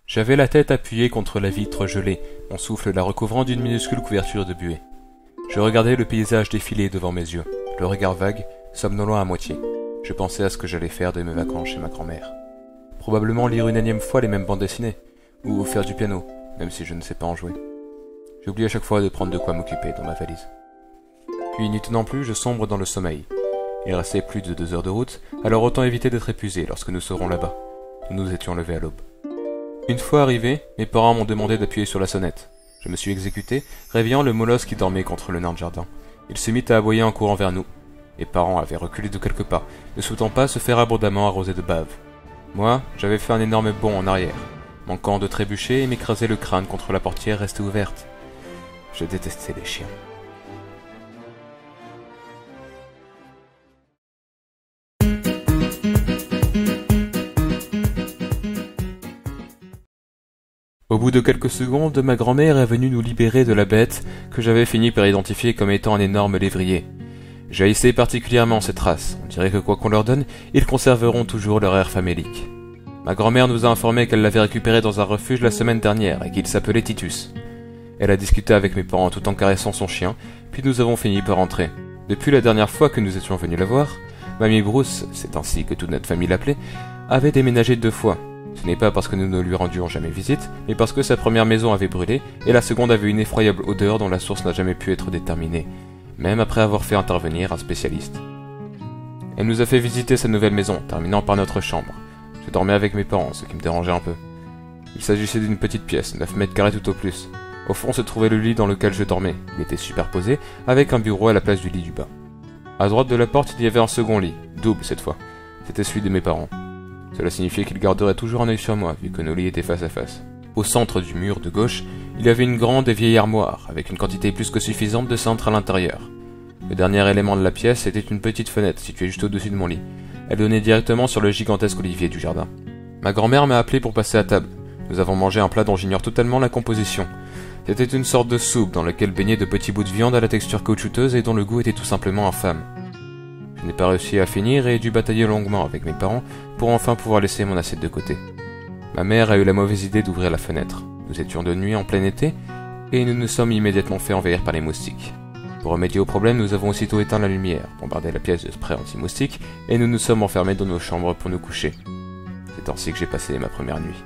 J'avais la tête appuyée contre la vitre gelée, mon souffle la recouvrant d'une minuscule couverture de buée. Je regardais le paysage défiler devant mes yeux, le regard vague, somnolent à moitié. Je pensais à ce que j'allais faire de mes vacances chez ma grand-mère. Probablement lire une énième fois les mêmes bandes dessinées, ou faire du piano, même si je ne sais pas en jouer. J'oublie à chaque fois de prendre de quoi m'occuper dans ma valise. Puis, n'y tenant plus, je sombre dans le sommeil. Il restait plus de 2 heures de route, alors autant éviter d'être épuisé lorsque nous serons là-bas. Nous nous étions levés à l'aube. Une fois arrivés, mes parents m'ont demandé d'appuyer sur la sonnette. Je me suis exécuté, réveillant le molosse qui dormait contre le nain de jardin. Il se mit à aboyer en courant vers nous. Mes parents avaient reculé de quelques pas, ne souhaitant pas se faire abondamment arroser de bave. Moi, j'avais fait un énorme bond en arrière, manquant de trébucher et m'écraser le crâne contre la portière restée ouverte. Je détestais les chiens. Au bout de quelques secondes, ma grand-mère est venue nous libérer de la bête que j'avais fini par identifier comme étant un énorme lévrier. J'haïssais particulièrement cette race. On dirait que quoi qu'on leur donne, ils conserveront toujours leur air famélique. Ma grand-mère nous a informé qu'elle l'avait récupéré dans un refuge la semaine dernière et qu'il s'appelait Titus. Elle a discuté avec mes parents tout en caressant son chien, puis nous avons fini par rentrer. Depuis la dernière fois que nous étions venus la voir, Mamie Bruce, c'est ainsi que toute notre famille l'appelait, avait déménagé 2 fois. Ce n'est pas parce que nous ne lui rendions jamais visite, mais parce que sa première maison avait brûlé et la seconde avait une effroyable odeur dont la source n'a jamais pu être déterminée, même après avoir fait intervenir un spécialiste. Elle nous a fait visiter sa nouvelle maison, terminant par notre chambre. Je dormais avec mes parents, ce qui me dérangeait un peu. Il s'agissait d'une petite pièce, 9 mètres carrés tout au plus. Au fond se trouvait le lit dans lequel je dormais. Il était superposé, avec un bureau à la place du lit du bas. À droite de la porte, il y avait un second lit, double cette fois. C'était celui de mes parents. Cela signifiait qu'ils garderaient toujours un œil sur moi, vu que nos lits étaient face à face. Au centre du mur de gauche, il y avait une grande et vieille armoire, avec une quantité plus que suffisante de cintres à l'intérieur. Le dernier élément de la pièce était une petite fenêtre située juste au-dessus de mon lit. Elle donnait directement sur le gigantesque olivier du jardin. Ma grand-mère m'a appelé pour passer à table. Nous avons mangé un plat dont j'ignore totalement la composition. C'était une sorte de soupe dans laquelle baignaient de petits bouts de viande à la texture caoutchouteuse et dont le goût était tout simplement infâme. Je n'ai pas réussi à finir et ai dû batailler longuement avec mes parents pour enfin pouvoir laisser mon assiette de côté. Ma mère a eu la mauvaise idée d'ouvrir la fenêtre. Nous étions de nuit en plein été et nous nous sommes immédiatement fait envahir par les moustiques. Pour remédier au problème, nous avons aussitôt éteint la lumière, bombardé la pièce de spray anti-moustique et nous nous sommes enfermés dans nos chambres pour nous coucher. C'est ainsi que j'ai passé ma première nuit.